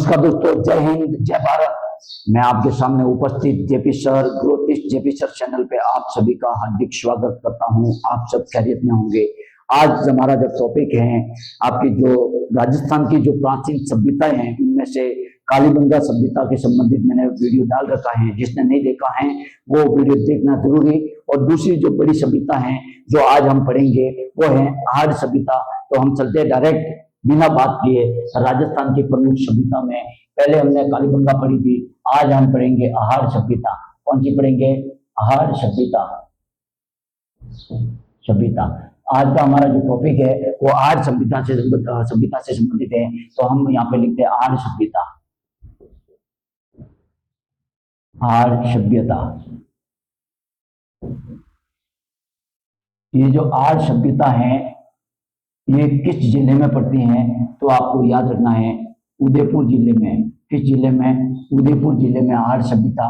नमस्कार दोस्तों, जय हिंद, जय भारत। मैं आपके सामने उपस्थित JP sir, growthist JP sir channel पे आप सभी का हार्दिक स्वागत करता हूं। आप सब खैरियत में होंगे। आज हमारा जो टॉपिक है, आपकी जो राजस्थान की जो प्राचीन सभ्यताएं हैं, उनमें से कालीबंगा सभ्यता के संबंधित मैंने वीडियो डाल रखा है। जिसने नहीं देखा है वो वीडियो देखना जरूरी। और दूसरी जो बड़ी सभ्यता है जो आज हम पढ़ेंगे वो है आर्य सभ्यता। तो हम चलते हैं डायरेक्ट बिना बात किए राजस्थान की प्रमुख सभ्यता में। पहले हमने कालीबंगा पढ़ी थी, आज हम पढ़ेंगे आहार सभ्यता। कौन सी पढ़ेंगे? आहार सभ्यता। आज का हमारा जो टॉपिक है वो आर्य सभ्यता से संबंधित है। तो हम यहाँ पे लिखते हैं आर्य सभ्यता। आर्य सभ्यता, ये जो आर्य सभ्यता है ये किस जिले में पड़ती हैं? तो आपको याद रखना है उदयपुर जिले में। किस जिले में? उदयपुर जिले में आर्य सभ्यता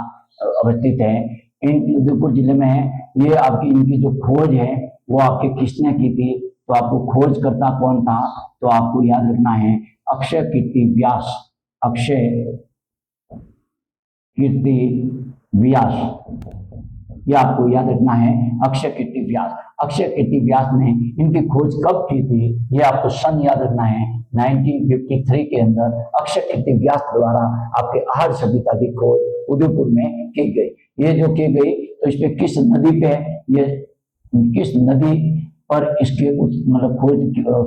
अवस्थित है। इन उदयपुर जिले में है ये। आपकी इनकी जो खोज है वो आपके किसने की थी? तो आपको खोज करता कौन था? तो आपको याद रखना है अक्षय कीर्ति व्यास। अक्षय कीर्ति व्यास, ये आपको याद रखना है, अक्षय कीर्ति व्यास। अक्षय कीर्ति व्यास ने इनकी खोज कब की थी? ये आपको सन याद रखना है। 1953 के अंदर अक्षय कीर्ति व्यास द्वारा आपके आहार सभ्यता की खोज उदयपुर में की गई। ये जो की गई तो इस पे किस नदी पे, ये किस नदी पर इसके मतलब खोज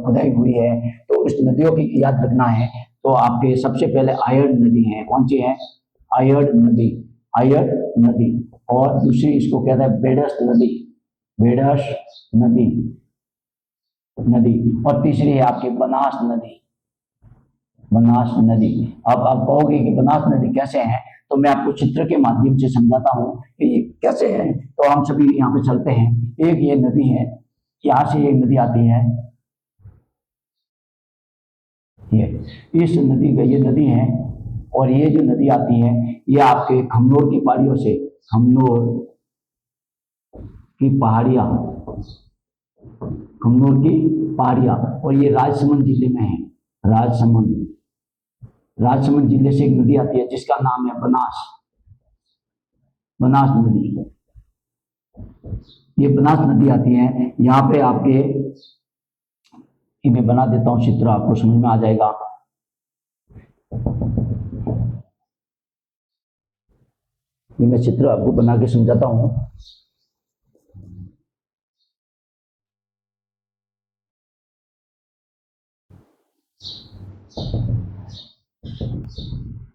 खुदाई हुई है? तो इस नदियों की याद रखना है। तो आपके सबसे पहले आयड़ नदी है। कौन सी है? आयड़ नदी। आयड़ नदी। और दूसरी इसको कहता है बेडस नदी। बेडस नदी नदी। और तीसरी है आपकी बनास नदी। बनास नदी। अब आप कहोगे कि बनास नदी कैसे है, तो मैं आपको चित्र के माध्यम से समझाता हूं कि ये कैसे है। तो हम सभी यहाँ पे चलते हैं। एक ये नदी है, यहाँ से एक नदी आती है, ये इस नदी का ये नदी है। और ये जो नदी आती है ये आपके खमनोर की पहाड़ियों से, खमनोर की पहाड़ियां, खमनोर की पहाड़ियां। और ये राजसमंद जिले में है। राजसमंद जिले से एक नदी आती है जिसका नाम है बनास। बनास नदी। ये बनास नदी आती है यहाँ पे आपके, मैं बना देता हूं चित्र, आपको समझ में आ जाएगा। ये मैं चित्र आपको बना के समझाता हूं।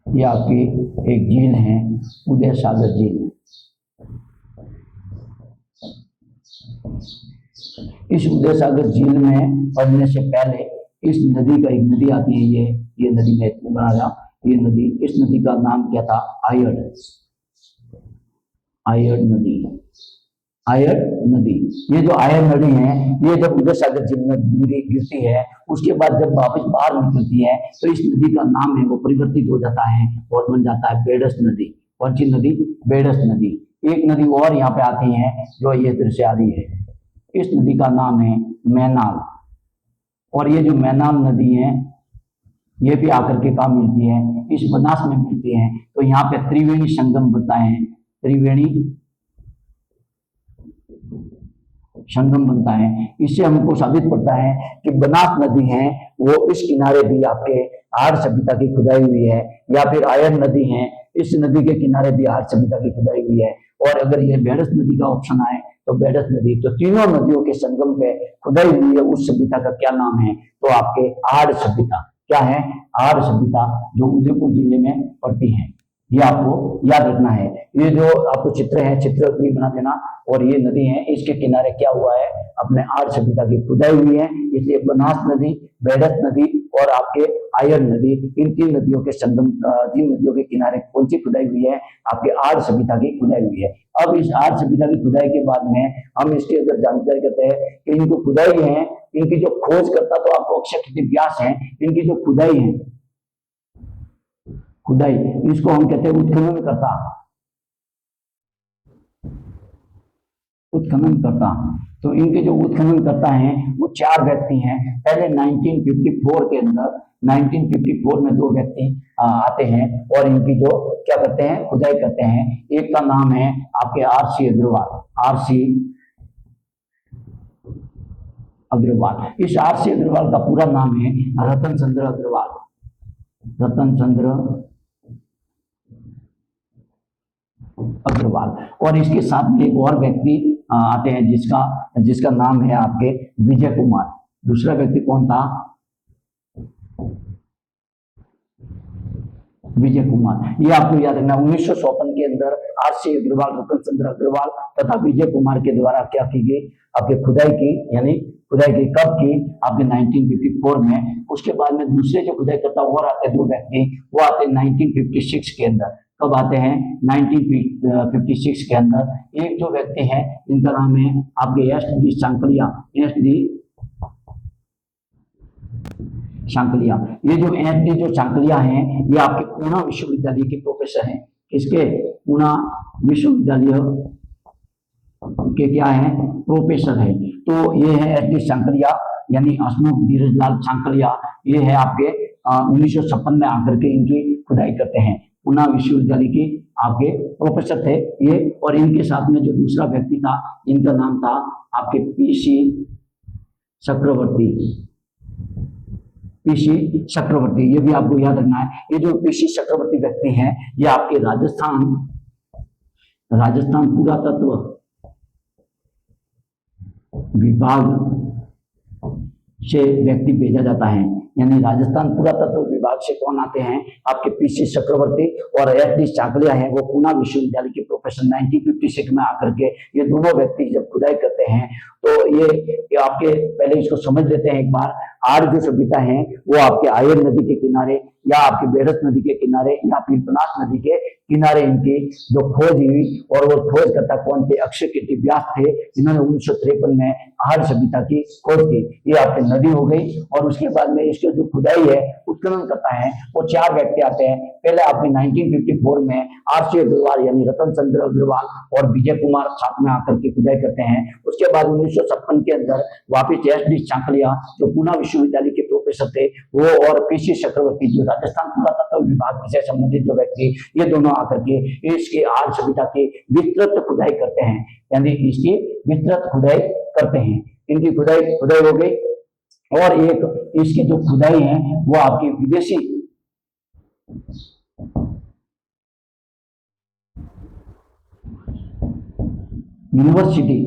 ये आपकी एक झील है, उदय सागर झील। इस उदय सागर झील में पढ़ने से पहले इस नदी का, एक नदी आती है, ये नदी में बनाया। ये नदी, इस नदी का नाम क्या था? आयड़। आयड़ नदी। आयड़ नदी। ये जो आयड़ नदी है ये जब उदय सागर झील में गिरती है उसके बाद जब वापस बाहर निकलती है तो इस नदी का नाम है वो परिवर्तित हो जाता है और बन जाता है बेडस नदी। कौन सी नदी? बेडस नदी। एक नदी और यहाँ पे आती है जो ये इधर से आ रही है। इस नदी का नाम है मैनाल। और ये जो मैनाल नदी है ये भी आकर के काम मिलती है, इस बनास में मिलती है। तो यहाँ पे त्रिवेणी संगम बनता है। त्रिवेणी संगम बनता है। इससे हमको साबित पड़ता है कि बनास नदी है वो इस किनारे भी आपके आर्य सभ्यता की खुदाई हुई है, या फिर आयड़ नदी है, इस नदी के किनारे भी आर्य सभ्यता की खुदाई हुई है। और अगर ये बेडस नदी का ऑप्शन आए तो बेडस नदी, तो तीनों नदियों के संगम पे खुदाई हुई है उस सभ्यता का क्या नाम है? तो आपके आर्य सभ्यता। क्या है? आर्य सभ्यता, जो उदयपुर जिले में पड़ती है। ये आपको याद रखना है। ये जो आपको चित्र है, चित्र भी बना देना। और ये नदी है, इसके किनारे क्या हुआ है? अपने आर्य सभ्यता की खुदाई हुई है। इसलिए बनास नदी, बेडस नदी और आपके आयड़ नदी, इन तीन नदियों के संगम, तीन नदियों के किनारे कौन सी खुदाई हुई है? आपके आर्य सभ्यता की खुदाई हुई है। अब इस आर्य सभ्यता की खुदाई के बाद में हम इसकी अगर जानकारी करते हैं कि इनको खुदाई है, इनकी जो खोज करता तो आपको अक्षय कीर्ति व्यास है। इनकी जो खुदाई है, खुदाई, इसको हम कहते हैं उत्खनन करता। उत्खनन करता। तो इनके जो उत्खनन करता है वो 4 व्यक्ति हैं। पहले 1954 के अंदर 1954 में 2 व्यक्ति आते हैं और इनकी जो क्या करते हैं, खुदाई करते हैं। एक का नाम है आपके आरसी अग्रवाल, आरसी अग्रवाल। इस आरसी अग्रवाल का पूरा नाम है रतन चंद्र अग्रवाल, रतन चंद्र अग्रवाल। और इसके साथ में एक और व्यक्ति आते हैं जिसका नाम है आपके विजय कुमार। दूसरा व्यक्ति कौन था? विजय कुमार। ये आपको याद रखना, 1954 के अंदर आरसी अग्रवाल, रतन चंद्र अग्रवाल तथा विजय कुमार के द्वारा क्या की गई, आपके खुदाई की। यानी खुदाई की कब की? आपके 1954 में। उसके बाद में दूसरे जो खुदाई करता और आते हैं 2 व्यक्ति, वो आते हैं 1956 के अंदर। कब आते हैं? 1956 के अंदर। एक जो व्यक्ति है इनका नाम है आपके S D Sankalia, S D Sankalia. ये जो एस डी जो सांकलिया हैं ये आपके पूना विश्वविद्यालय के प्रोफेसर हैं। किसके? पूना विश्वविद्यालय के क्या है? प्रोफेसर है। तो ये है एस डी सांकलिया यानी हसमुख धीरजलाल सांकलिया। ये है आपके 1956 में आकर के इनकी खुदाई करते हैं। पूना विश्वविद्यालय के आपके प्रोफेसर थे ये। और इनके साथ में जो दूसरा व्यक्ति था इनका नाम था आपके पीसी चक्रवर्ती, पीसी चक्रवर्ती। ये भी आपको याद रखना है। ये जो पीसी चक्रवर्ती व्यक्ति हैं ये आपके राजस्थान पुरातत्व विभाग से व्यक्ति भेजा जाता है। यानी राजस्थान पुरातत्व विभाग से कौन आते हैं? आपके पीसी चक्रवर्ती और एस डी सांकलिया हैं, वो पूना विश्वविद्यालय के प्रोफेसर 1956 में आकर के ये दोनों व्यक्ति जब खुदाई करते हैं तो ये आपके पहले इसको समझ लेते हैं एक बार। आज जो सभ्यता है वो आपके आयर नदी के किनारे या आपके बेरस नदी के किनारे या फिर बनास नदी के किनारे इनकी जो खोज हुई, और वो खोजकर्ता कौन थे? अक्षय कीर्ति व्यास थे, जिन्होंने 1953 में आर्य सभ्यता की खोज की। ये आपकी नदी हो गई। और उसके बाद में इसकी जो खुदाई है, उत्खनन करता है, वो 4 व्यक्ति आते हैं। पहले आपने 1954 में आरसी अग्रवाल यानी रतन चंद्र अग्रवाल और विजय कुमार साथ में आकर के खुदाई करते हैं। उसके बाद 1956 के अंदर वापिस एस डी सांकलिया जो पूना विश्वविद्यालय के प्रोफेसर थे वो, और पीसी चक्रवर्ती जो राजस्थान पुरातत्व विभाग से संबंधित जो व्यक्ति, ये दोनों आकर के इसके आर्य सभ्यता की विस्तृत खुदाई करते हैं। यानी इसकी विस्तृत खुदाई करते हैं। इनकी खुदाई हो गई। और एक इसकी जो खुदाई है वो आपकी विदेशी यूनिवर्सिटी,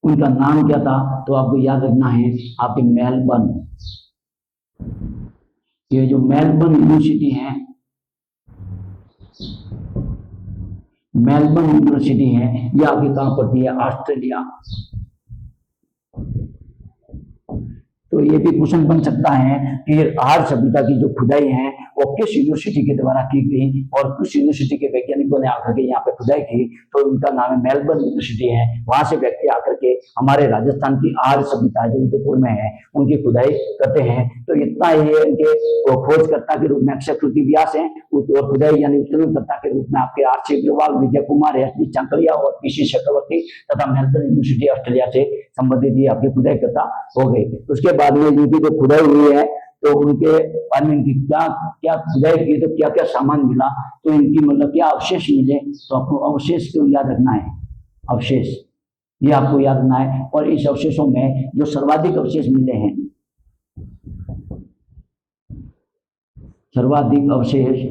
उनका नाम क्या था? तो आपको याद रखना है आपके मेलबर्न। ये जो मेलबर्न यूनिवर्सिटी है, मेलबर्न यूनिवर्सिटी है, ये आपकी कहां पड़ती है? ऑस्ट्रेलिया। तो ये भी क्वेश्चन बन सकता है कि आर्य सभ्यता की जो खुदाई है वो किस यूनिवर्सिटी के द्वारा की गई और किस यूनिवर्सिटी के वैज्ञानिकों ने आकर के यहाँ पे खुदाई की। तो उनका नाम है मेलबर्न यूनिवर्सिटी है। वहां से व्यक्ति आकर के हमारे राजस्थान की आर्य सभ्यता जो उदयपुर में है उनकी खुदाई करते हैं। तो इतना ये इनके खोजकर्ता के रूप में अक्षय कीर्ति व्यास है, और खुदाई यानी उत्खननकर्ता के रूप में आपके RC Agarwal, Vijay Kumar, S D Sankalia और पीसी चक्रवर्ती तथा मेलबर्न यूनिवर्सिटी ऑस्ट्रेलिया से संबंधित ये आपकी खुदाई करता हो गई। उसके बाद में इनकी जो खुदाई हुई है तो उनके बाद में इनकी क्या क्या खुदाई की, तो क्या क्या सामान मिला, तो इनकी मतलब क्या अवशेष मिले, तो आपको अवशेष को याद रखना है। अवशेष ये आपको याद रखना है। और इस अवशेषों में जो सर्वाधिक अवशेष मिले हैं, सर्वाधिक अवशेष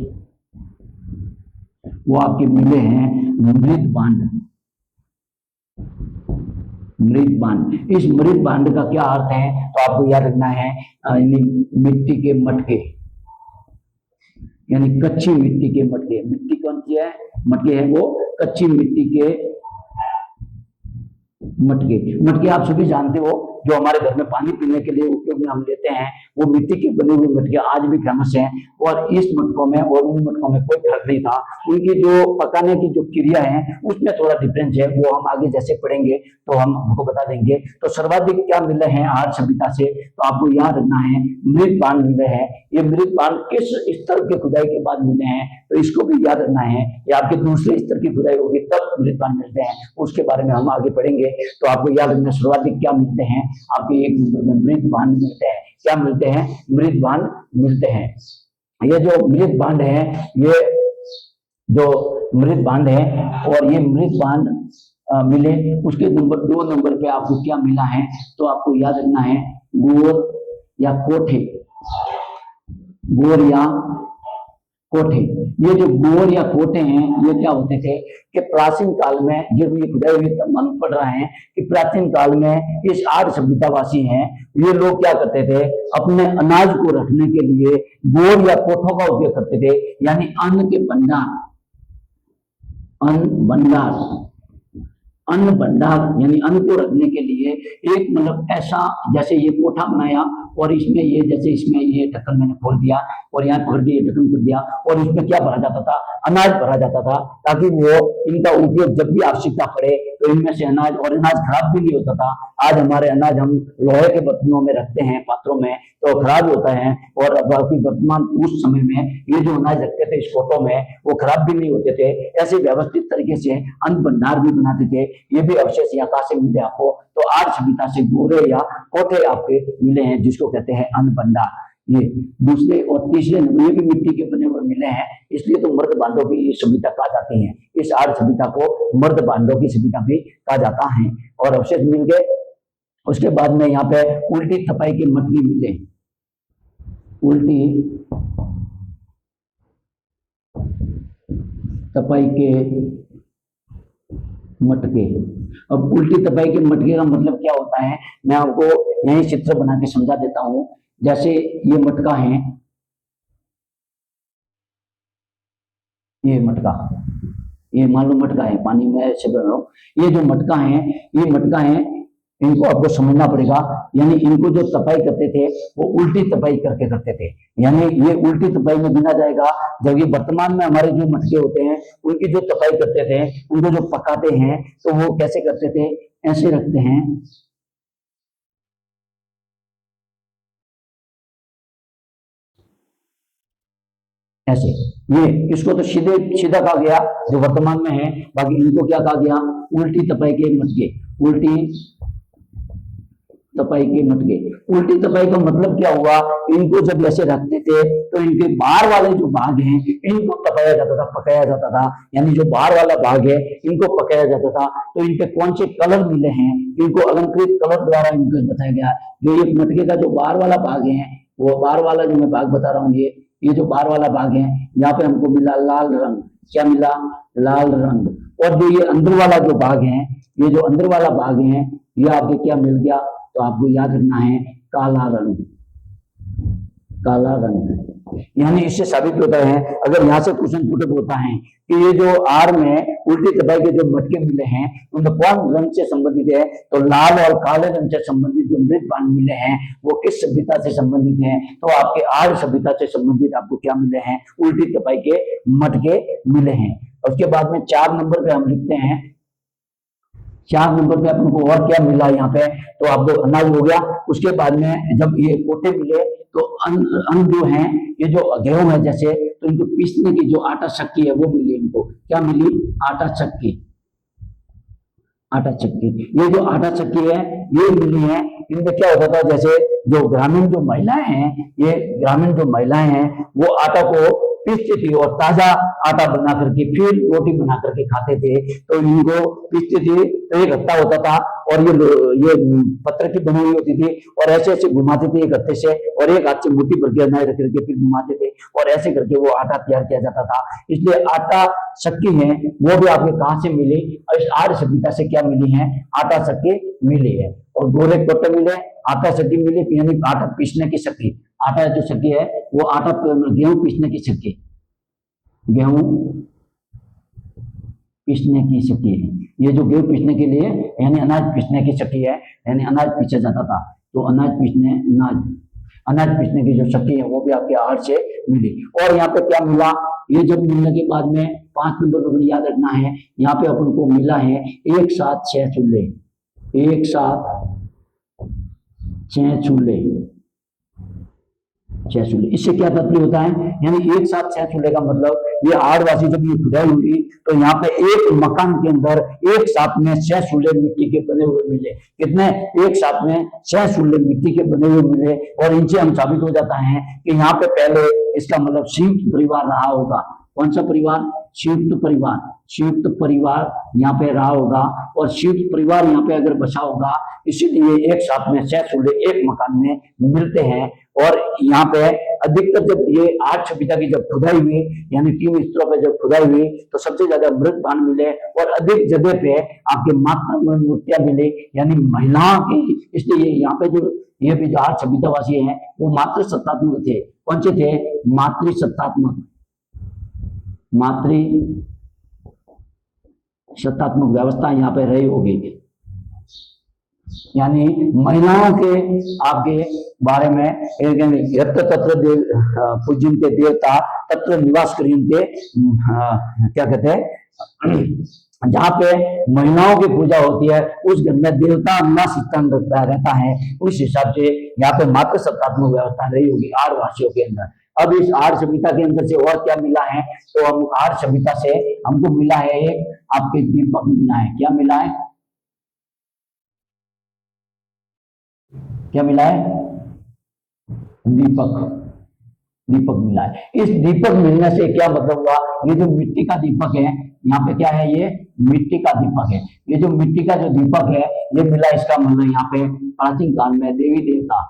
वो आपके मिले हैं मृदबांड। मृदबांड, इस मृदबांड का क्या अर्थ है तो आपको याद रखना है मिट्टी के मटके, यानी कच्ची मिट्टी के मटके। मिट्टी कौन सी है? मटके है वो कच्ची मिट्टी के मटके। मटके आप सभी जानते हो जो हमारे घर में पानी पीने के लिए उपयोग में हम लेते हैं, वो मिट्टी के बने हुए मटके आज भी फेमस हैं। और इस मटकों में और उन मटकों में कोई फर्क नहीं था। उनकी जो पकाने की जो क्रिया है उसमें थोड़ा डिफरेंस है, वो हम आगे जैसे पढ़ेंगे तो हम आपको बता देंगे। तो सर्वाधिक क्या मिले हैं आर्य सभ्यता से, तो आपको याद रखना है मृत बांध मिले हैं। ये मृत बांध किस स्तर के खुदाई के बाद मिले हैं, तो इसको भी याद रखना है। ये आपके दूसरे स्तर की खुदाई होगी तब मृत बांध मिलते हैं, उसके बारे में हम आगे पढ़ेंगे। तो आपको याद रखना सर्वाधिक क्या मिलते हैं, आपके एक नंबर में मृत बांध मिलते हैं। क्या मिलते हैं, मृत बांध मिलते हैं। ये जो मृत बांध है, ये जो मृत बांध है और ये मृत बांध मिले, उसके नंबर 2 नंबर पे आपको क्या मिला है, तो आपको याद रखना है गोर या कोठे। गोर या कोठे, ये जो गोर या कोठे हैं ये क्या होते थे कि प्राचीन काल में, जब ये खुदाई हुई तब मालूम पड़ रहा है कि प्राचीन काल में इस आर्य सभ्यतावासी हैं, ये लोग क्या करते थे, अपने अनाज को रखने के लिए गोर या कोठों का उपयोग करते थे, यानी अन्न के भंडार, अन्न भंडार, अन्न भंडार यानी अन्न को रखने के लिए एक मतलब ऐसा, जैसे ये कोठा बनाया और इसमें ये, जैसे इसमें ये ढक्कन मैंने खोल दिया और यहाँ पकड़ के ये ढक्कन कर दिया और इसमें क्या भरा जाता था, अनाज भरा जाता था, ताकि वो इनका उपयोग जब भी आवश्यकता पड़े तो इनमें से अनाज, और अनाज खराब भी नहीं होता था। आज हमारे अनाज हम लोहे के बर्तनों में रखते हैं, पात्रों में, तो खराब होता है। और बाकी वर्तमान उस समय में ये जो अनाज रखते थे इस कोटों में, वो खराब भी नहीं होते थे। ऐसे व्यवस्थित तरीके से अन्न भंडार भी बनाते थे। ये भी अवशेष यहाँ कहाँ से मिले आपको, तो आर्य सभ्यता से गोरे या कोठे आपके मिले हैं, जिसको कहते हैं अन्न भंडार। ये दूसरे और तीसरे नंबर, ये भी मिट्टी के बने हुए मिले हैं, इसलिए तो मर्द बांधों की सभ्यता कहा जाती है। इस आर्य सभ्यता को मर्द बांधों की सभ्यता भी कहा जाता है। और अवशेष मिल गए। उसके बाद में यहाँ पे उल्टी तपाई के मटकी मिले, उल्टी तपाई के मटके। अब उल्टी तपाई के मटके का मतलब क्या होता है, मैं आपको यही चित्र बना के समझा देता हूं। जैसे ये मटका है, ये मटका, ये मान लो मटका है, पानी में ऐसे बना रहा हूं। ये जो मटका है, ये मटका है, इनको आपको समझना पड़ेगा। यानी इनको जो तपाई करते थे वो उल्टी तपाई करके करते थे, यानी ये उल्टी तपाई में गिना जाएगा। जब ये वर्तमान में हमारे जो मटके होते हैं उनकी जो तपाई करते थे, उनको जो पकाते हैं, तो वो कैसे करते थे, ऐसे रखते हैं, ऐसे। ये इसको तो सीधे सीधा कहा गया जो वर्तमान में है, बाकी इनको क्या कहा गया, उल्टी तपाई के मटके। उल्टी तपाई के मटके। उल्टी तपाई का मतलब क्या हुआ, इनको जब ऐसे रखते थे तो इनके बाहर वाले जो भाग हैं इनको तपाया जाता था, पकाया जाता था। यानी जो बाहर वाला भाग है इनको पकाया जाता था। तो इनके कौन से कलर मिले हैं, इनको अलंकृत कलर द्वारा इनको बताया गया। जो ये मटके का जो बाहर वाला भाग है, वो बाहर वाला जो मैं भाग बता रहा हूँ, ये जो बाहर वाला भाग है, यहाँ पे हमको मिला लाल रंग। क्या मिला, लाल रंग। और जो ये अंदर वाला जो भाग है, ये जो अंदर वाला भाग है, ये आपको क्या मिल गया, तो आपको याद रखना है काला रंग। काला रंग यानी इससे साबित होता है, अगर यहाँ से क्वेश्चन पुटअप होता है कि ये जो आर में उल्टी तपाई के जो मटके मिले हैं उनमें कौन रंग से संबंधित है, तो लाल और काले रंग से संबंधित जो मृत बांध मिले हैं वो किस सभ्यता से संबंधित है, तो आपके आर्य सभ्यता से संबंधित आपको क्या मिले हैं, उल्टी तपाई के मटके मिले हैं। उसके बाद में 4 नंबर पे हम लिखते हैं, 4 नंबर पे अपन को और क्या मिला यहाँ पे, तो आपको अनाज हो गया। उसके बाद में जब ये कोटे मिले तो अन्न जो है, ये जो गेहूं है जैसे, तो इनको पीसने की जो आटा चक्की है वो मिली। इनको क्या मिली, आटा चक्की। आटा चक्की, ये जो आटा चक्की है ये मिली है। इनमें क्या होता था, जैसे जो ग्रामीण जो महिलाएं हैं, ये ग्रामीण जो महिलाएं हैं वो आटा को पीसती थी और ताजा आटा बना करके फिर रोटी बना करके खाते थे। तो इनको पीसती थी तो एक हत्था होता था और ये पत्थर की बनी हुई होती थी और ऐसे ऐसे घुमाते थे एक हत्थे से, और एक हाथ से मुट्ठी भर के अनाज रख करके फिर घुमाते थे और ऐसे करके वो आटा तैयार किया जाता था। इसलिए आटा चक्की है वो भी आपके कहां से मिली, इस आर्य सभ्यता से क्या मिली है, आटा चक्की मिली है। और गोरे कोटे मिले, आटा चक्की मिली, यानी आटा पीसने की चक्की। आटा जो चक्की है वो गेहूं पीसने की चक्की, गेहूं पीसने की चक्की है। ये जो गेहूं पीसने के लिए यानी अनाज पीसने की चक्की है, यानी अनाज पीसा जाता था, तो अनाज पीसने की जो चक्की है वो भी आपके आहट से मिली। और यहाँ पे क्या मिला, ये जब मिलने के बाद में 5 नंबर पर याद रखना है, यहाँ पे अपन को मिला है एक साथ 6 चूल्हे, एक साथ 6 चूल्हे, 6 चूल्हे। इससे क्या तात्पर्य होता है, यानी एक साथ 6 चूल्हे का मतलब ये आड़वासी जब ये खुदाई हुई तो यहाँ पे एक मकान के अंदर एक साथ में 6 चूल्हे मिट्टी के बने हुए मिले। कितने, एक साथ में 6 चूल्हे मिट्टी के बने हुए मिले। और इनसे हम साबित हो जाता है कि यहाँ पे पहले इसका मतलब संयुक्त परिवार रहा होगा। कौन सा परिवार, संयुक्त परिवार, संयुक्त परिवार यहाँ पे रहा होगा और संयुक्त परिवार यहाँ पे अगर बसा होगा, इसीलिए एक साथ में 6 चूल्हे एक मकान में मिलते हैं। और यहाँ पे अधिकतर जब ये 8 सभ्यता की जब खुदाई हुई, यानी 3 स्तरों पे जब खुदाई हुई तो सबसे ज्यादा मृत पान मिले और अधिक जगह पे आपके मात्र मूर्तियां मिली, यानी महिलाओं की। इसलिए यहाँ पे जो ये भी 8 सभ्यतावासी हैं वो मातृ सत्तात्मक थे। कौन से थे, मातृ सत्तात्मक, मातृ सत्तात्मक व्यवस्था यहाँ पे रही होगी, यानी महिलाओं के आपके बारे में यत्र तत्र देव पूज्यन्ते देवता तत्र निवास करियन्ते, क्या कहते हैं, जहाँ पे महिलाओं की पूजा होती है उस घर में देवता निवास स्थान रहता है। उस हिसाब से यहाँ पे मात्र सत्तात्मक व्यवस्था रही होगी आड़वासियों के अंदर। अब इस आड़ सभ्यता के अंदर से और क्या मिला है, तो हम आड़ सभ्यता से हमको मिला है एक आपके दीपक मिला है। क्या मिला है, क्या मिला है, दीपक, दीपक मिला है। इस दीपक मिलने से क्या मतलब हुआ, ये जो मिट्टी का दीपक है, यहाँ पे क्या है, ये मिट्टी का दीपक है। ये जो मिट्टी का जो दीपक है ये मिला, इसका मतलब यहाँ पे प्राचीन काल में देवी देवता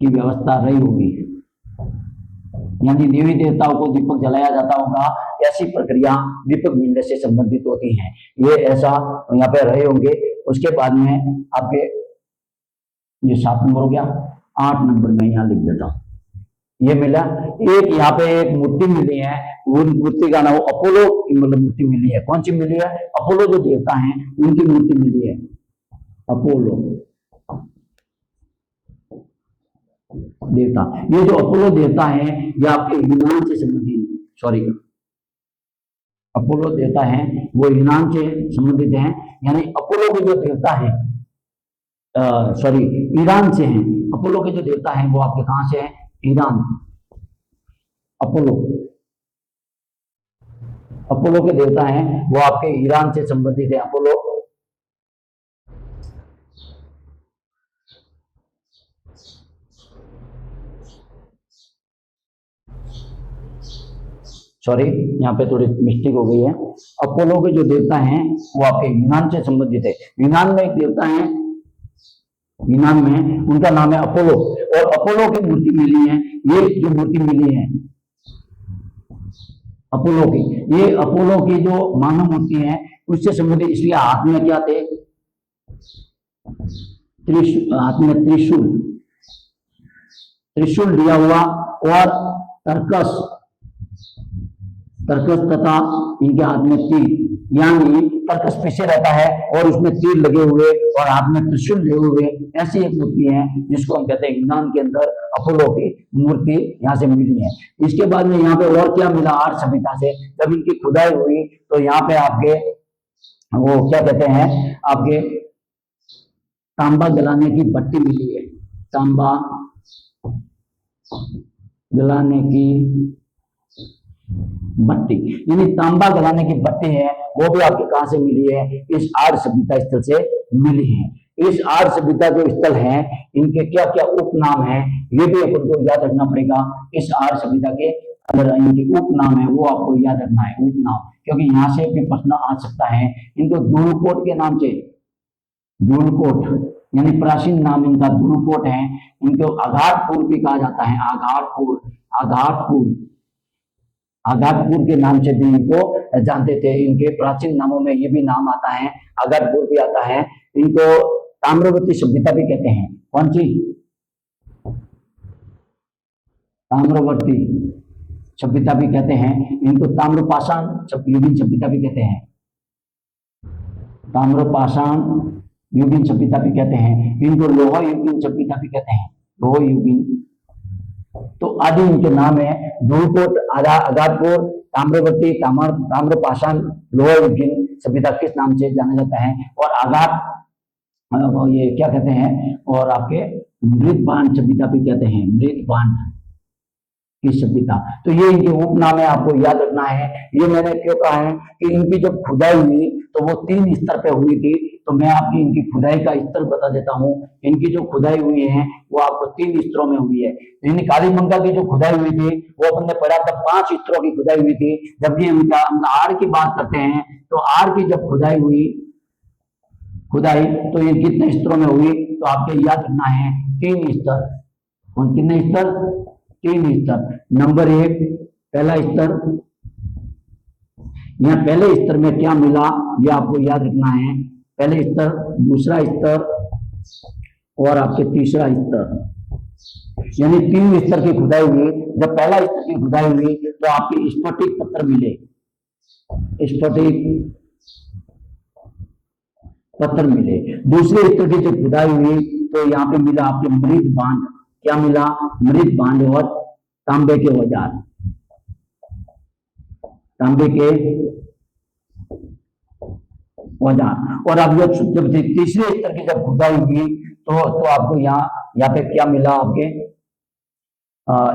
की व्यवस्था रही होगी, यानी देवी देवताओं को दीपक जलाया जाता होगा। ऐसी प्रक्रिया दीपक मिलने से संबंधित होती है। ये ऐसा यहाँ पे रहे होंगे। उसके बाद में आपके ये 7 नंबर हो गया, 8 नंबर में यहाँ लिख देता हूँ। ये मिला एक, यहाँ पे एक मूर्ति मिली है, वो मूर्ति का नाम अपोलो की मतलब मूर्ति मिली है। कौन सी मिली है, अपोलो जो देवता हैं उनकी मूर्ति मिली है, अपोलो देवता। ये जो अपोलो देवता है ये आपके यूनान से संबंधित, सॉरी अपोलो देवता है वो यूनान से संबंधित है, यानी अपोलो के जो देवता है सॉरी ईरान से हैं। अपोलो के जो देवता हैं वो आपके कहां से हैं, ईरान। अपोलो अपोलो के देवता हैं वो आपके ईरान से संबंधित है। अपोलो सॉरी यहाँ पे थोड़ी मिस्टेक हो गई है। अपोलो के जो देवता हैं वो आपके यूनान से संबंधित है। यूनान में एक देवता है, यूनान में उनका नाम है अपोलो, और अपोलो की मूर्ति मिली है। ये जो मूर्ति मिली है अपोलो की, ये अपोलो की जो मानव मूर्ति है उससे संबंधित, इसलिए हाथ में क्या थे, हाथ में त्रिशूल, त्रिशूल दिया हुआ और तर्कस तथा इनके हाथ में तीर, यानी तर्कस पीछे रहता है और उसमें तीर लगे हुए और हाथ में त्रिशूल लिए हुए, ऐसी एक मूर्ति है जिसको हम कहते हैं यूनान के अंदर अपोलो की मूर्ति यहाँ से मिली है। इसके बाद में यहाँ पे और क्या मिला, आर्य सभ्यता से जब इनकी खुदाई हुई तो यहाँ पे आपके वो क्या कहते हैं, आपके तांबा गलाने की भट्टी मिली है। तांबा गलाने की भट्टी, यानी तांबा गलाने की भट्टी है, वो भी आपके कहां से मिली है, इस आर्य सभ्यता स्थल से मिली है। इस आर्य सभ्यता जो स्थल है इनके क्या क्या उपनाम है ये भी अपन को याद रखना पड़ेगा। इस आर्य सभ्यता के अंदर इनके उपनाम है वो आपको याद रखना है, उपनाम, क्योंकि यहाँ से भी प्रश्न आ सकता है। इनको धूलकोट के नाम से, धूलकोट यानी प्राचीन नाम इनका धूलकोट है। इनको आघाटपुर भी कहा जाता है, आघाटपुर, आघाटपुर, आघाटपुर के नाम से भी इनको जानते थे। इनके प्राचीन नामों में ये भी नाम आता है, आघाटपुर भी आता है। इनको ताम्रवती सभ्यता भी कहते हैं। कौन सी, ताम्रवती सभ्यता भी कहते हैं, इनको ताम्रपाषाण युगीन सभ्यता भी कहते हैं, ताम्रपाषाण युगीन सभ्यता भी कहते हैं, इनको लोहा युगीन सभ्यता भी कहते हैं, लोहा युगीन। तो आदि इनके नाम है, धूलकोट, आगारपुर, ताम्रवर्ती, ताम्रपाषाण, लोहा युगीन सभ्यता किस नाम से जाना जाता है, और आगार ये क्या कहते हैं, और आपके मृतबाण सभ्यता भी कहते हैं, मृतबाण की सभ्यता। तो ये इनके उपनाम है, आपको याद रखना है। ये मैंने क्यों कहा है कि इनकी जब खुदाई हुई तो वो 3 स्तर पे हुई थी, तो मैं आपकी इनकी खुदाई का स्तर बता देता हूँ। इनकी जो खुदाई हुई है वो आपको 3 स्तरों में हुई है। इन कालीमंगा की जो खुदाई हुई थी वो अपन ने पढ़ा था 5 स्तरों की खुदाई हुई थी। जबकि हम आड़ की बात करते हैं तो आड़ की जब खुदाई हुई तो ये कितने स्तरों में हुई, तो आपके याद रखना है 3 स्तर। और कितने स्तर? 3 स्तर। नंबर 1 पहला स्तर, यहाँ पहले स्तर में क्या मिला ये आपको याद रखना है। पहले स्तर, दूसरा स्तर और आपके तीसरा स्तर, यानी 3 स्तर की खुदाई हुई। जब पहला स्तर की खुदाई हुई तो आपके स्फटिक पत्थर मिले, स्फटिक पत्थर मिले। दूसरे स्तर की जब खुदाई हुई तो यहाँ पे मिला आपके मृत बांध। क्या मिला? मृत बांध और तांबे के औजार, तांबे के औजार। और अब जब तीसरे स्तर की जब खुदाई हुई तो आपको यहाँ पे क्या मिला? आपके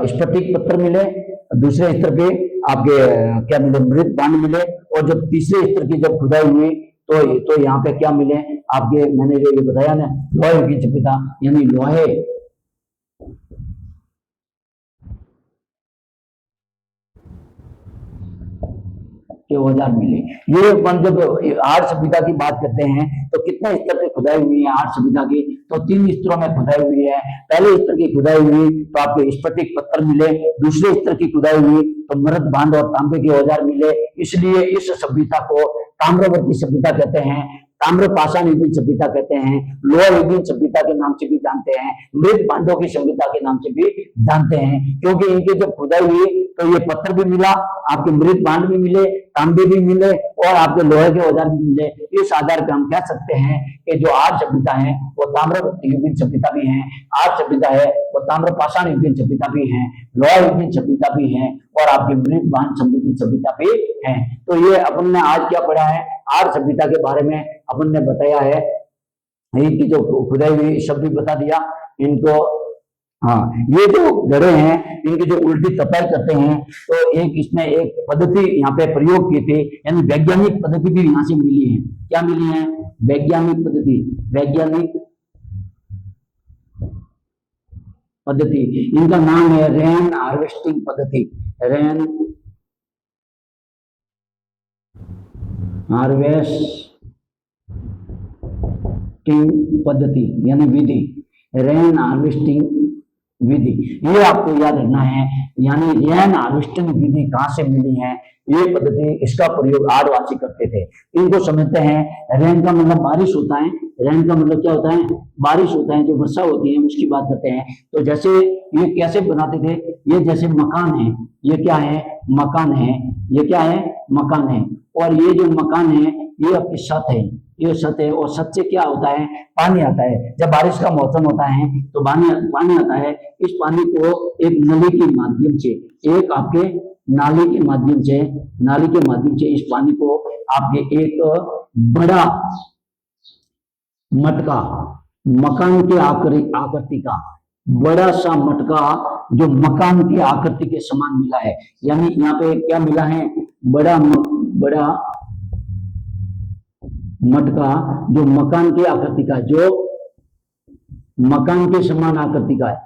स्फटिक पत्थर मिले। दूसरे स्तर पे आपके क्या मिले? मृत बांध मिले। और जब तीसरे स्तर की जब खुदाई हुई तो यहाँ पे क्या मिले? आपके मैंने जो ये बताया ना, लोहे की सभ्यता, यानी लोहे के औजार मिले। ये अपन जब आर्य सभ्यता की बात करते हैं तो कितने स्तर पे खुदाई हुई है आर्य सभ्यता की? तो 3 स्तरों में खुदाई हुई है। पहले स्तर की खुदाई हुई तो आपके स्फटिक पत्थर मिले। दूसरे स्तर की खुदाई हुई तो मृत बांध और तांबे के औजार मिले। इसलिए इस सभ्यता को ताम्रवर्ती सभ्यता कहते हैं, ताम्रपाषाण युगीन सभ्यता कहते हैं, लोहा युगीन सभ्यता के नाम से भी जानते हैं, मृत बांधों की सभ्यता के नाम से भी जानते हैं। क्योंकि इनकी जब खुदाई हुई तो ये पत्थर भी मिला, आपके मृत बांध भी मिले, तांबे भी मिले और आपके लोहे के औजार भी मिले। इस आधार पर हम कह सकते हैं कि जो आर्य सभ्यता है वो ताम्रवर्ती युगीन सभ्यता भी है, आर्य सभ्यता है वो ताम्रपाषाण युगीन सभ्यता भी है, लोहा युगीन सभ्यता भी है और आपकी मृत बांध सभ्यता भी है। तो ये अपन ने आज क्या पढ़ा है? आर्य सभ्यता के बारे में अपन ने बताया है। इनकी जो खुदाई हुई शब्द भी बता दिया इनको। हाँ, ये जो घड़े हैं इनकी जो उल्टी तपाई करते हैं तो इसमें एक पद्धति यहाँ पे प्रयोग की थी, यानी वैज्ञानिक पद्धति भी यहाँ से मिली है। क्या मिली है? वैज्ञानिक पद्धति, वैज्ञानिक पद्धति। इनका नाम है रेन हार्वेस्टिंग पद्धति, रेन हार्वेस्टिंग पद्धति यानी विधि, रेन हार्वेस्टिंग विधि। ये आपको याद रखना है। यानी रेन हार्वेस्टिंग विधि कहां से मिली है? ये पद्धति, इसका प्रयोग आदिवासी करते थे। इनको समझते हैं। रेन का मतलब बारिश होता है। रेन का मतलब क्या होता है? बारिश होता है, जो वर्षा होती है उसकी बात करते हैं। तो जैसे ये कैसे बनाते थे? ये जैसे मकान है, ये क्या है? मकान है। ये क्या है? मकान है। और ये जो मकान है ये आपकी छत है, ये छत है। और छत से क्या होता है? पानी आता है। जब बारिश का मौसम होता है तो पानी आता है। इस पानी को एक नली के माध्यम से, एक आपके नाली के माध्यम से इस पानी को आपके एक बड़ा मटका, मकान के आकृति का बड़ा सा मटका जो मकान की आकृति के समान मिला है। यानी यहाँ पे क्या मिला है? बड़ा मटका जो मकान की आकृति का, जो मकान के समान आकृति का है।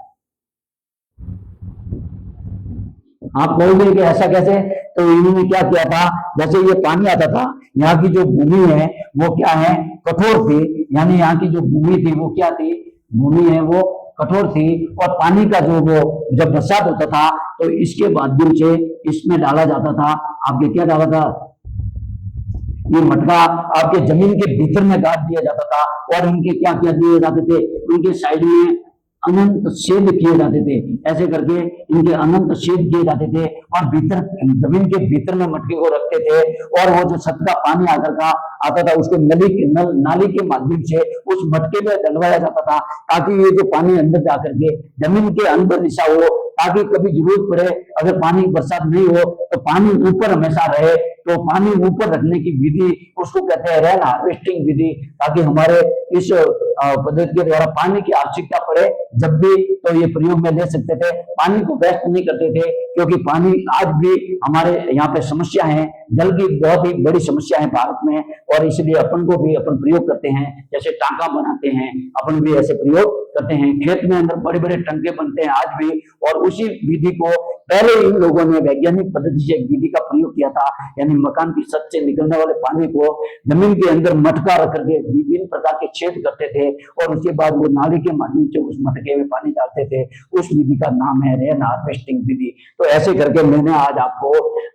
आप कहोगे कि ऐसा कैसे? तो इन्होंने क्या किया था? जैसे ये पानी आता था, यहाँ की जो भूमि है वो क्या है? कठोर थी। यानी यहाँ की जो भूमि थी वो क्या थी? भूमि है वो कठोर थी। और पानी का जो वो जब बरसात होता था तो इसके माध्यम से इसमें डाला जाता था। आपके क्या डाला था? ये मटका आपके जमीन के भीतर में गाड़ दिया जाता था। और इनके क्या दिए जाते थे? उनके साइड में अनंत छेद किए जाते थे। ऐसे करके इनके अनंत छेद किए जाते थे और भीतर जमीन के भीतर में मटके को रखते थे और वो जो छत का पानी आकर का आता था उसको नाली के माध्यम से उस मटके में डलवाया जाता था, ताकि ये जो पानी अंदर जाकर के जमीन के अंदर दिशा हो, ताकि कभी जरूरत पड़े अगर पानी बरसात नहीं हो तो पानी ऊपर हमेशा रहे। तो पानी ऊपर रखने की विधि उसको कहते हैं रेन हार्वेस्टिंग विधि, ताकि हमारे इस पद्धति के द्वारा पानी की आवश्यकता पड़े जब भी तो ये प्रयोग में ले सकते थे। पानी को वेस्ट नहीं करते थे, क्योंकि पानी आज भी हमारे यहाँ पे समस्या है, जल की बहुत ही बड़ी समस्या है भारत में, और इसलिए अपन को भी अपन प्रयोग करते हैं, जैसे टांका बनाते हैं अपन भी ऐसे प्रयोग करते हैं। खेत में अंदर बड़े बड़े टंके बनते हैं आज भी, और उसी विधि को पहले इन लोगों ने वैज्ञानिक पद्धति से एक विधि का प्रयोग किया था, यानी मकान की छत से निकलने वाले पानी को जमीन के अंदर मटका रख करके विभिन्न प्रकार के छेद करते थे और उसके बाद वो नाली के माध्यम से उस मटके में पानी डालते थे। उस विधि का नाम है रेन हार्वेस्टिंग विधि। तो ऐसे करके मैंने आज आपको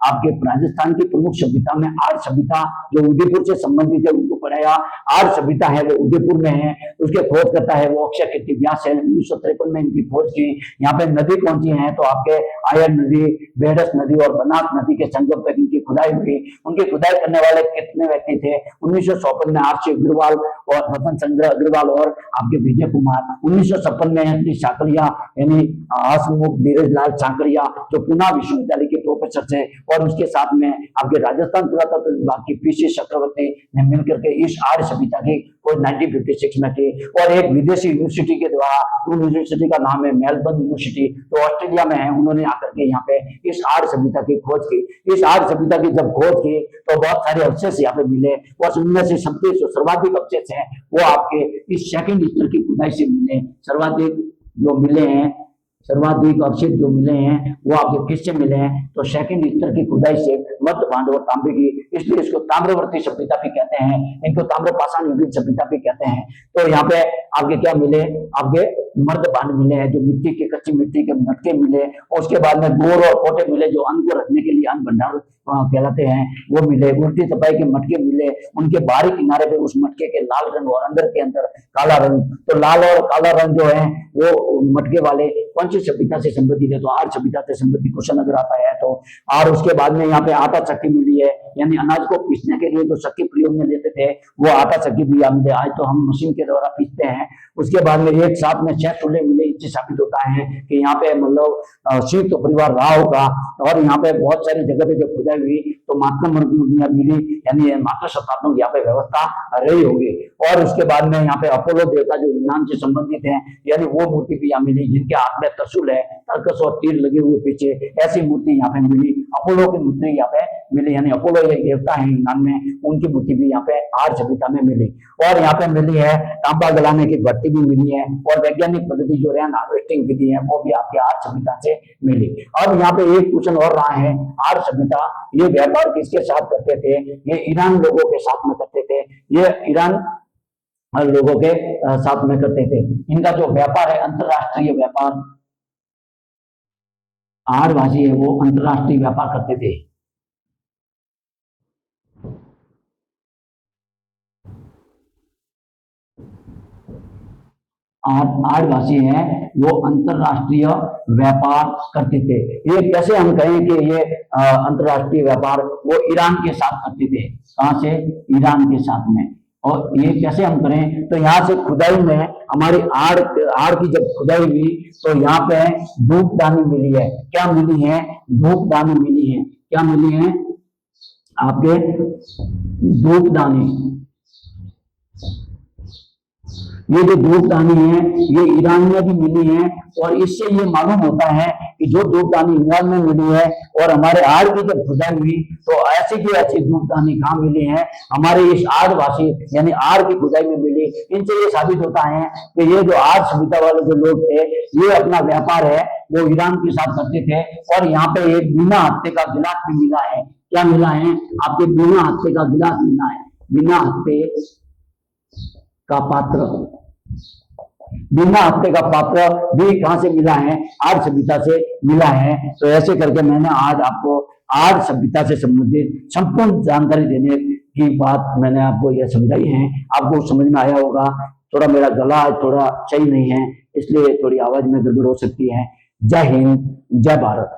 आपके राजस्थान की प्रमुख सभ्यता में आर्य सभ्यता जो उदयपुर से संबंधित है उनको पढ़ाया। आर्य सभ्यता है वो उदयपुर में है, उसके खोज करता है वो अक्षय कीर्ति व्यास है। 1953 में इनकी खोज की। यहाँ पे नदी कौन सी है तो आपके आयर नदी, बेडस नदी और बनास नदी के संगम पर इनकी खुदाई हुई। उनकी खुदाई करने वाले कितने व्यक्ति थे? 1954 में आरसी अग्रवाल और रतन चंद्र अग्रवाल और आपके विजय कुमार। 1956 में साकरिया यानी हसमुख धीरज लाल साकरिया जो पुणे विश्वविद्यालय के प्रोफेसर थे, और उसके साथ में आपके राजस्थान पुरातत्व विभाग की पीसी चक्रवर्ती ने मिलकर के इस आर्य सभ्यता की खोज 1956 में की। और एक विदेशी यूनिवर्सिटी के द्वारा, उन यूनिवर्सिटी का नाम है मेलबर्न यूनिवर्सिटी, तो ऑस्ट्रेलिया में है, उन्होंने आकर के यहाँ पे इस आर्य सभ्यता की खोज की। इस आर्य सभ्यता की जब खोज की तो बहुत सारे अवशेष यहाँ पे मिले, और उनमें से सबसे सर्वाधिक अवशेष है वो आपके इस सेकंड स्तर की खुदाई से मिले। सर्वाधिक जो मिले हैं, सर्वाधिक अवशेष जो मिले हैं वो आपके किससे मिले हैं तो सेकंड स्तर की खुदाई से मध्य भांड और तांबे की, इसलिए इसको ताम्रवर्ती सभ्यता भी कहते हैं, इनको ताम्रपाषाण युगीन सभ्यता भी कहते हैं। तो यहाँ पे आपके क्या मिले, आपके मर्द भांड मिले हैं जो मिट्टी के कच्ची मिट्टी के मटके मिले, और उसके बाद में गोर और कोटे मिले जो अन्न को रखने के लिए अन्न भंडार कहलाते हैं वो मिले। उल्टी तपाई के मटके मिले, उनके बाहरी किनारे पे उस मटके के लाल रंग और अंदर के अंदर काला रंग, तो लाल और काला रंग जो है वो मटके वाले कौन सी सभ्यता से संबंधित है तो आर्य सभ्यता से संबंधित क्वेश्चन अगर आता है तो। और उसके बाद में यहाँ पे आटा चक्की मिली है, यानी अनाज को पीसने के लिए जो चक्की प्रयोग में लेते थे वो आटा चक्की भी मिले, आज तो हम मशीन के द्वारा पीसते हैं। उसके बाद में एक साथ में 6 चूल्हे मिले, इससे साबित होता है कि यहाँ पे मतलब संयुक्त परिवार रहा होगा। और यहाँ पे बहुत सारी जगह पे जब खुदाई हुई तो मातृ मूर्तियां मिली, यानी मातृ शताब्दी यहाँ पे व्यवस्था रही होगी। और उसके बाद में यहाँ पे अपोलो देवता जो विज्ञान से संबंधित है, यानी वो मूर्ति भी यहाँ मिली जिनके हाथ में त्रिशूल है, तर्कस और तीर लगे हुए पीछे, ऐसी मूर्ति यहाँ पे मिली। अपोलो की मूर्ति यहाँ पे मिली, यानी अपोलो एक देवता है यूनान में, उनकी मूर्ति भी यहाँ पे आर्य सभ्यता में मिली। और यहाँ पे मिली है तांबा गलाने की भट्टी भी मिली है, और वैज्ञानिक पद्धति जो रेन हार्वेस्टिंग विधि है वो भी आपके आर्य सभ्यता से मिली। अब यहाँ पे एक क्वेश्चन और रहा है, आर्य सभ्यता ये व्यापार किसके साथ करते थे? ये ईरान लोगों के साथ में करते थे, ये ईरान लोगों के साथ में करते थे। इनका जो व्यापार है अंतरराष्ट्रीय व्यापार, आर्यवासी है वो अंतरराष्ट्रीय व्यापार करते थे। आदिवासी हैं वो अंतरराष्ट्रीय व्यापार करते थे। ये कैसे हम कहें कि ये अंतरराष्ट्रीय व्यापार वो ईरान के साथ करते थे? कहां से? ईरान के साथ में। और ये कैसे हम करें तो यहाँ से खुदाई में हमारी आड़ की जब खुदाई हुई तो यहाँ पे धूपदानी मिली है। क्या मिली है? धूपदानी मिली है। क्या मिली है? आपके धूपदानी। ये जो धूपदानी है ये ईरान में भी मिली है, और इससे ये मालूम होता है कि जो धूपदानी ईरान में मिली है और हमारे आड़ की जब खुदाई हुई तो ऐसी की ऐसी धूपदानी कहाँ मिली है? हमारे इस आड़वासी यानी आड़ की खुदाई में मिली। इनसे ये साबित होता है कि ये जो आर्य सभ्यता वाले जो लोग थे ये अपना व्यापार है वो ईरान के साथ करते थे। और यहाँ पे एक बिना हत्थे का गिलास भी मिला है। क्या मिला है? आपके बिना हत्थे का गिलास मिला है। बिना हत्थे का पात्र, बिना हत्थे का पात्र भी कहां से मिला है? आर्य सभ्यता से मिला है। तो ऐसे करके मैंने आज आपको आर्य सभ्यता से संबंधित संपूर्ण जानकारी देने की बात मैंने आपको यह समझाई है। आपको समझ में आया होगा थोड़ा मेरा गला थोड़ा सही नहीं है, इसलिए थोड़ी आवाज में गड़बड़ हो सकती है। जय हिंद, जय भारत।